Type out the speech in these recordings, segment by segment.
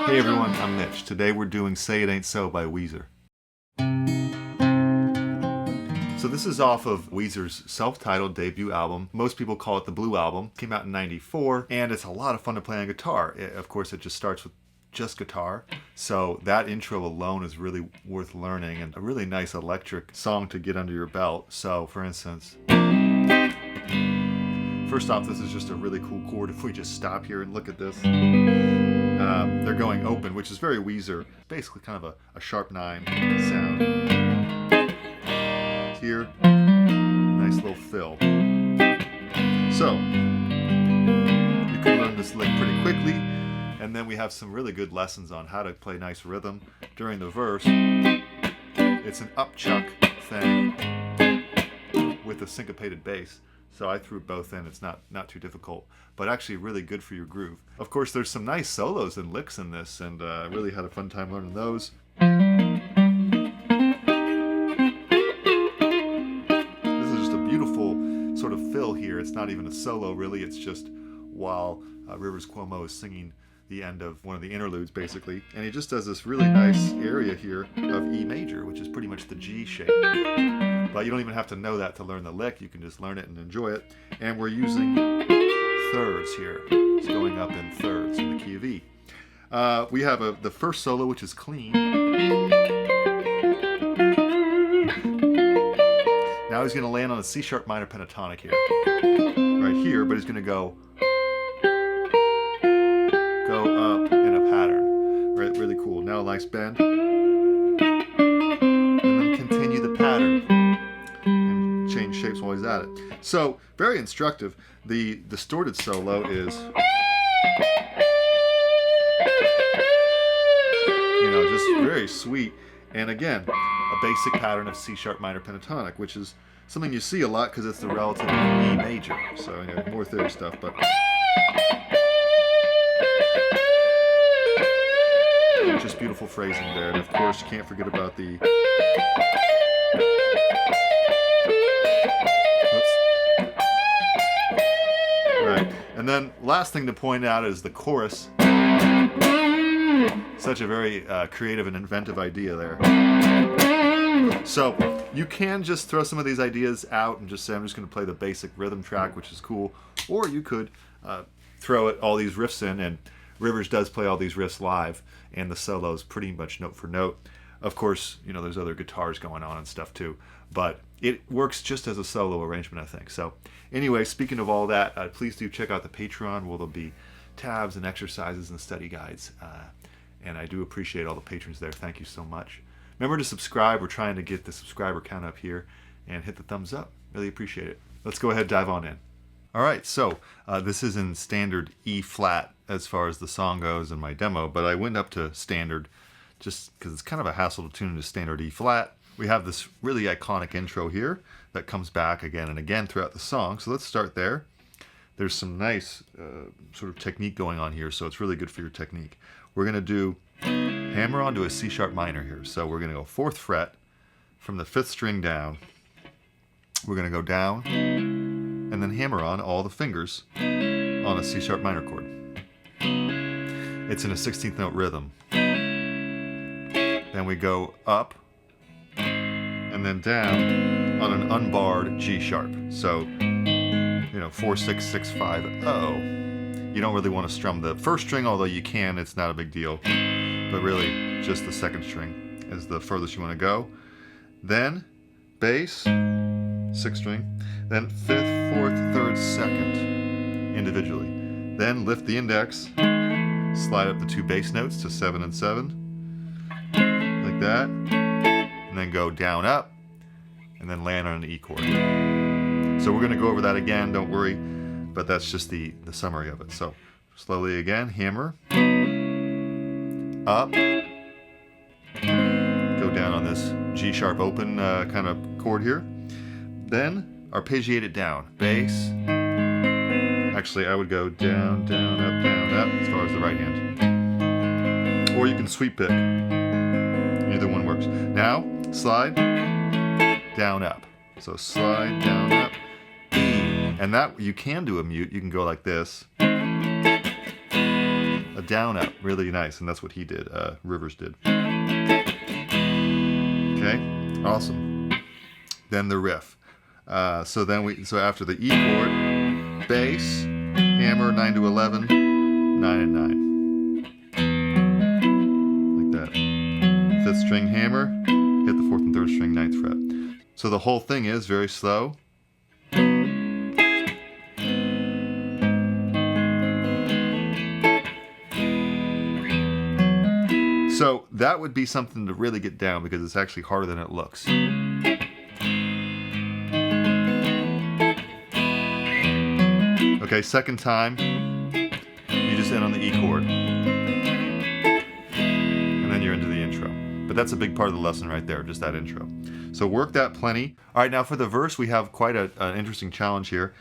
Hey everyone, I'm Mitch. Today we're doing Say It Ain't So by Weezer. So this is off of Weezer's self-titled debut album. Most people call it the Blue Album. Came out in '94, and it's a lot of fun to play on guitar. Of course, it just starts with just guitar. So that intro alone is really worth learning, and a really nice electric song to get under your belt. So for instance, first off, this is just a really cool chord. If we just stop here and look at this, they're going open, which is very Weezer. Basically kind of a sharp 9 sound. Here, nice little fill. So, you can learn this lick pretty quickly, and then we have some really good lessons on how to play nice rhythm during the verse. It's an upchuck thing with a syncopated bass. So I threw both in. It's not too difficult, but actually really good for your groove. Of course, there's some nice solos and licks in this, and I really had a fun time learning those. This is just a beautiful sort of fill here. It's not even a solo, really. It's just while Rivers Cuomo is singing the end of one of the interludes, basically. And he just does this really nice area here of E major, which is pretty much the G shape. But you don't even have to know that to learn the lick. You can just learn it and enjoy it. And we're using thirds here. It's going up in thirds in the key of E. We have the first solo, which is clean. Now he's going to land on a C sharp minor pentatonic here. Right here, but he's going to go up in a pattern. Right, really cool. Now a nice bend. And then continue the pattern. And change shapes while he's at it. So, very instructive. The distorted solo is, just very sweet. And again, a basic pattern of C sharp minor pentatonic, which is something you see a lot because it's the relative of E major. So, more theory stuff, but just beautiful phrasing there. And of course, you can't forget about the right. And then last thing to point out is the chorus. Such a very creative and inventive idea there. So you can just throw some of these ideas out and just say, I'm just going to play the basic rhythm track, which is cool. Or you could throw all these riffs in, and Rivers does play all these riffs live, and the solos pretty much note for note. Of course, there's other guitars going on and stuff too, but it works just as a solo arrangement, I think. So anyway, speaking of all that, please do check out the Patreon, where there'll be tabs and exercises and study guides. And I do appreciate all the patrons there. Thank you so much. Remember to subscribe. We're trying to get the subscriber count up here, and hit the thumbs up. Really appreciate it. Let's go ahead and dive on in. All right, so this is in standard E flat as far as the song goes in my demo, but I went up to standard just because it's kind of a hassle to tune into standard E flat. We have this really iconic intro here that comes back again and again throughout the song, so let's start there. There's some nice sort of technique going on here, so it's really good for your technique. We're going to do hammer onto a C sharp minor here, so we're going to go 4th fret from the 5th string down. We're going to go down and then hammer on all the fingers on a C sharp minor chord. It's in a 16th note rhythm. Then we go up and then down on an unbarred G sharp. So, 4, 6, 6, 5, oh. You don't really want to strum the first string, although you can, it's not a big deal. But really, just the 2nd string is the furthest you want to go. Then, bass, 6th string, then 5th, 4th, 3rd, 2nd, individually. Then lift the index, slide up the 2 bass notes to 7 and 7, like that, and then go down, up, and then land on an E chord. So we're going to go over that again, don't worry, but that's just the summary of it. So Slowly again, hammer, up, go down on this G sharp open kind of chord here. Then arpeggiate it down, bass. Actually, I would go down, down, up, as far as the right hand. Or you can sweep pick. Either one works. Now, slide, down, up. So slide, down, up, E. And that, you can do a mute. You can go like this. A down, up, really nice. And that's what he did, Rivers did. Okay, awesome. Then the riff. So after the E chord, bass, hammer, 9 to 11, 9 and 9. Like that. 5th string hammer, hit the 4th and 3rd string, 9th fret. So the whole thing is very slow. So that would be something to really get down because it's actually harder than it looks. Okay, second time, you just end on the E chord. And then you're into the intro. But that's a big part of the lesson right there, just that intro. So work that plenty. All right, now for the verse, we have quite an interesting challenge here.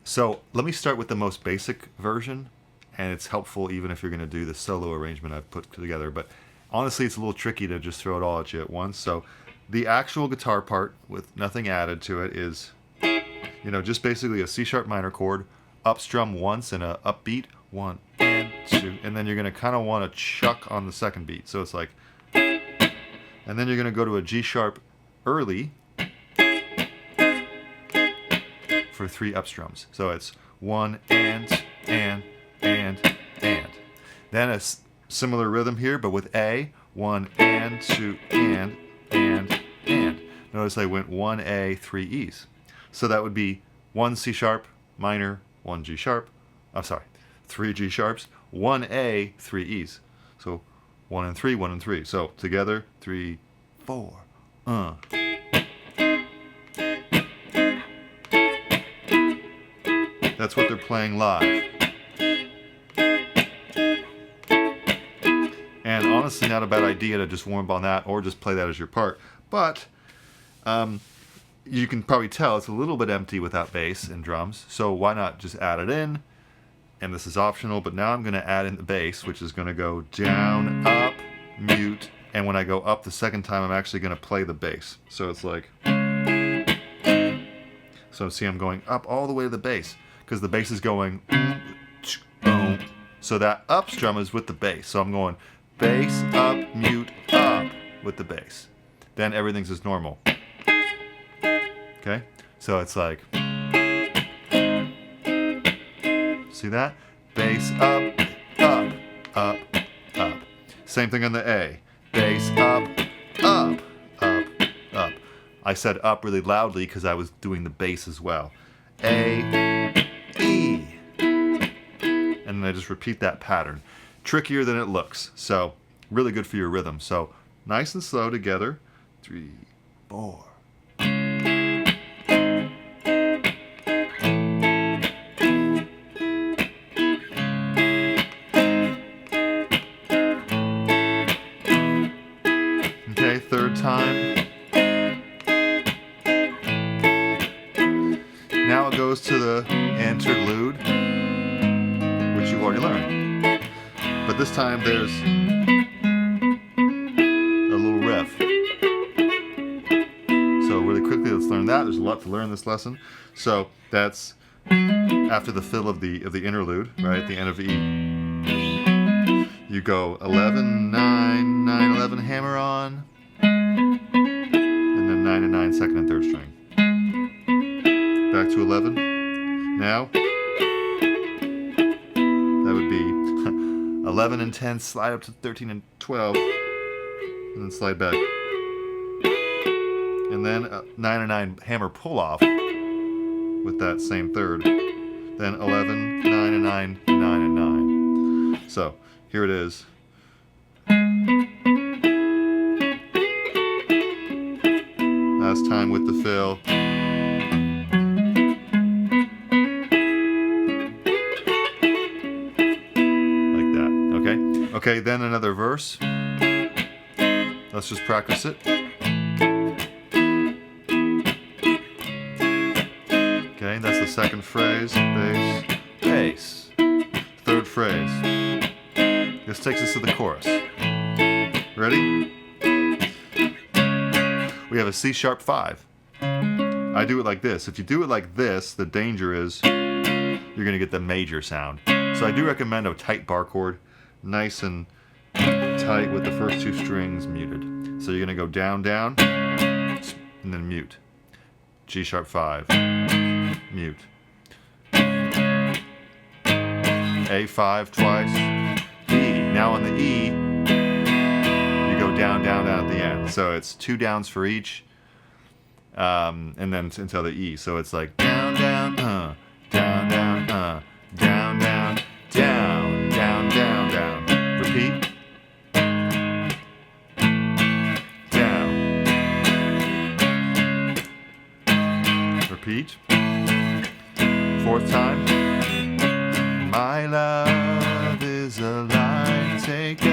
So let me start with the most basic version, and it's helpful even if you're going to do the solo arrangement I've put together. But honestly, it's a little tricky to just throw it all at you at once. So the actual guitar part with nothing added to it is, just basically a C sharp minor chord, up strum once and a upbeat, 1 and 2, and then you're going to kind of want to chuck on the second beat. So it's like, and then you're going to go to a G sharp early for 3 up strums. So it's 1 and. Then a similar rhythm here, but with A, 1 and 2 and. Notice I went 1 A, 3 E's. So that would be 1 C sharp minor, 1 G sharp. I'm sorry, 3 G sharps, 1 A, 3 E's. So 1 and 3, 1 and 3. So together, 3, 4. That's what they're playing live. And honestly, not a bad idea to just warm up on that or just play that as your part. But you can probably tell it's a little bit empty without bass and drums. So why not just add it in? And this is optional, but now I'm going to add in the bass, which is going to go down, up, mute. And when I go up the second time, I'm actually going to play the bass. So it's like, so see, I'm going up all the way to the bass because the bass is going, so that up strum is with the bass. So I'm going bass, up, mute, up with the bass. Then everything's as normal. Okay? So it's like, see that? Bass, up, up, up, up. Same thing on the A. Bass, up, up, up, up. I said up really loudly because I was doing the bass as well. A, E. And then I just repeat that pattern. Trickier than it looks. So really good for your rhythm. So nice and slow together. 3, 4. Okay, third time. Now it goes to the interlude, which you've already learned. But this time there's a little riff. So really quickly, let's learn that. There's a lot to learn in this lesson. So that's after the fill of the interlude, right? The end of E. You go 11, 9, 9, 11, hammer on, and then 9 and 9, second and third string. Back to 11. Now, that would be 11 and 10, slide up to 13 and 12, and then slide back. And then 9 and 9, hammer pull off with that same third. Then 11, 9 and 9, 9 and 9. So, here it is. Last time with the fill. Okay, then another verse. Let's just practice it. Okay, that's the second phrase. Bass, bass. Third phrase. This takes us to the chorus. Ready? We have a C sharp 5. I do it like this. If you do it like this, the danger is you're going to get the major sound. So I do recommend a tight bar chord, nice and tight with the first two strings muted. So you're going to go down, down, and then mute. G sharp 5, mute. A5 twice, E. Now on the E, you go down, down, down at the end. So it's 2 downs for each, and then until the E. So it's like down, down, down, down, down, down, down, down, down, down. Repeat. Down. Repeat. Fourth time. My love is a light taker.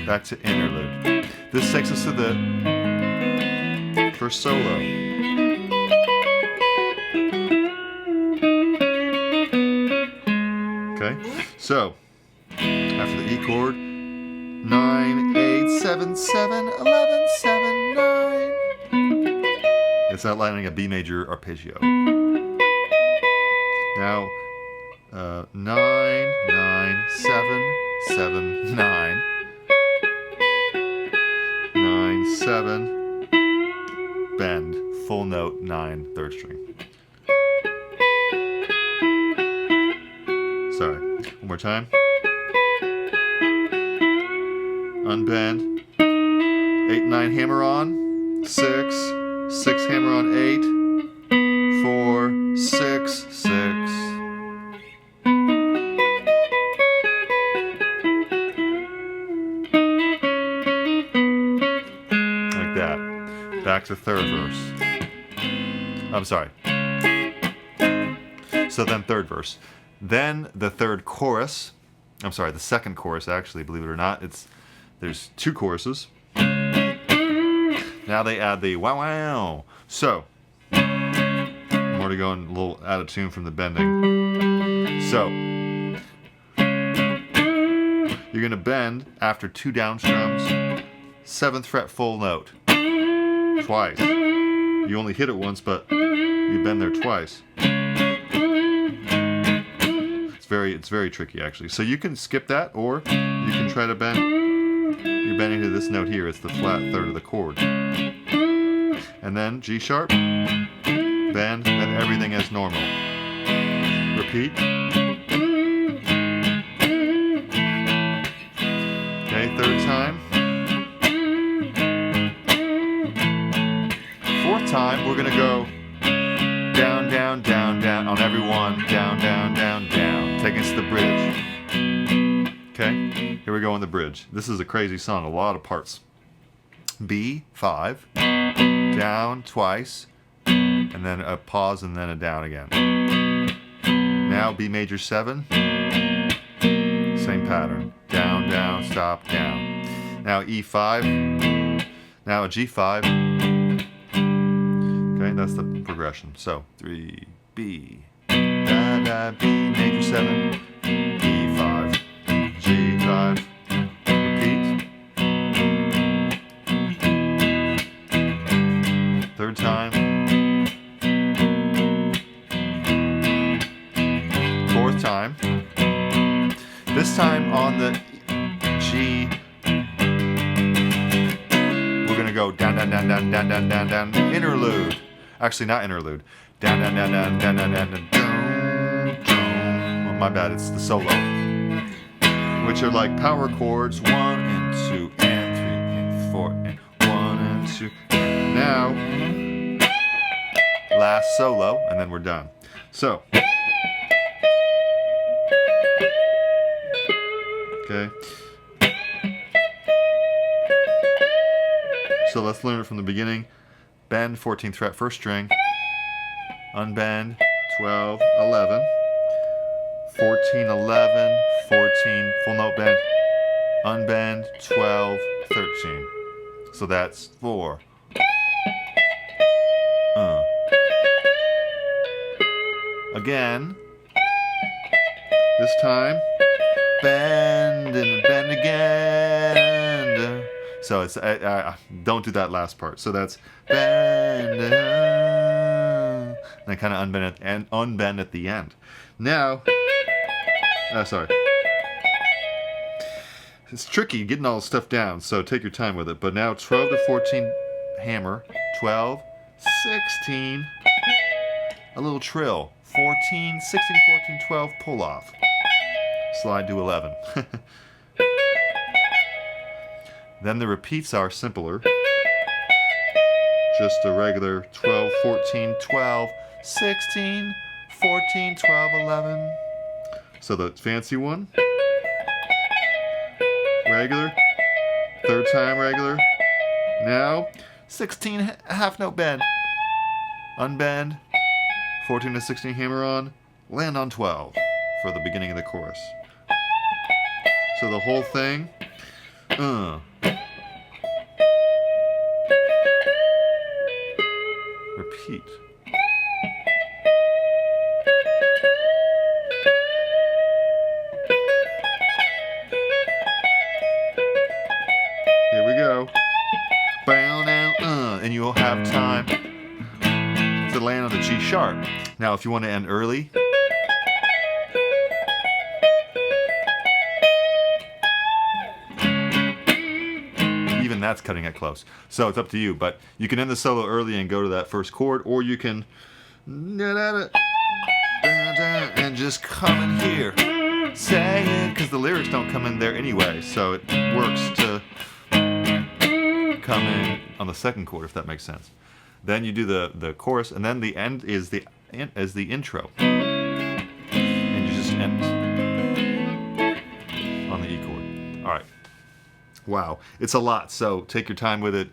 Back to interlude. This takes us to the first solo. Okay, so after the E chord, 9, 8, 7, 7, 11, 7, 9. It's outlining a B major arpeggio. Now, 9, 9, 7, 7, 9. 9, 7, bend, full note, 9, third string. Sorry, one more time. Unbend, 8, 9, hammer on, 6, 6, hammer on 8, 4, 6, 6. Like that. Back to third verse. I'm sorry. So then third verse. Then the third chorus. I'm sorry, the second chorus actually, believe it or not. There's 2 choruses. Now they add the wow wow. So more to go and a little out of tune from the bending. So you're gonna bend after 2 down strums, 7th fret full note. Twice. You only hit it once, but you bend there twice. It's very tricky actually. So you can skip that, or you can try to bend. You're bending to this note here. It's the flat third of the chord. And then G sharp, bend, then everything as normal. Repeat. Okay, third time. Fourth time, we're gonna go down, down, down, down on every one. Down, down, down, down. Taking us to the bridge. Okay, here we go on the bridge. This is a crazy song, a lot of parts. B5, down twice, and then a pause and then a down again. Now B major 7, same pattern. Down, down, stop, down. Now E5, now a G5. Okay, that's the progression. So 3, B, da, da, B major 7, E5, G5, repeat. Third time. Fourth time. This time on the G, we're gonna go down, down, down, down, down, down, down, down, interlude. Actually, not interlude. Down, down, down, down, down, down, down, down, down. Oh, my bad, it's the solo. Which are like power chords, 1 and 2 and 3 and 4 and 1 and 2. Now, last solo, and then we're done. So, okay. So let's learn it from the beginning. Bend, 14th fret, first string. Unbend, 12, 11. 14, 11, 14, full note bend, unbend, 12, 13. So that's 4. Again. This time, bend and bend again. So it's don't do that last part. So that's bend and then kind of unbend at the end. Now, sorry. It's tricky getting all the stuff down, so take your time with it. But now 12 to 14 hammer, 12, 16, a little trill, 14, 16, 14, 12, pull off. Slide to 11. Then the repeats are simpler. Just a regular 12, 14, 12, 16, 14, 12, 11. So the fancy one. Regular. Third time regular. Now 16 half note bend. Unbend. 14 to 16 hammer on. Land on 12 for the beginning of the chorus. So the whole thing. Repeat. Here we go. Bow down, and you'll have time to land on the G sharp. Now, if you want to end early, even that's cutting it close. So it's up to you, but you can end the solo early and go to that first chord, or you can and just come in here. Say it, because the lyrics don't come in there anyway, so it works to come in on the second chord, if that makes sense. Then you do the chorus, and then the end is the intro, and you just end on the E chord. All right. Wow, it's a lot, so take your time with it.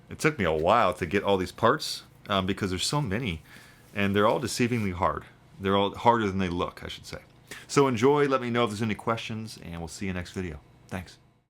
It took me a while to get all these parts because there's so many, and they're all deceivingly hard. They're all harder than they look, I should say. So enjoy, let me know if there's any questions, and we'll see you next video. Thanks.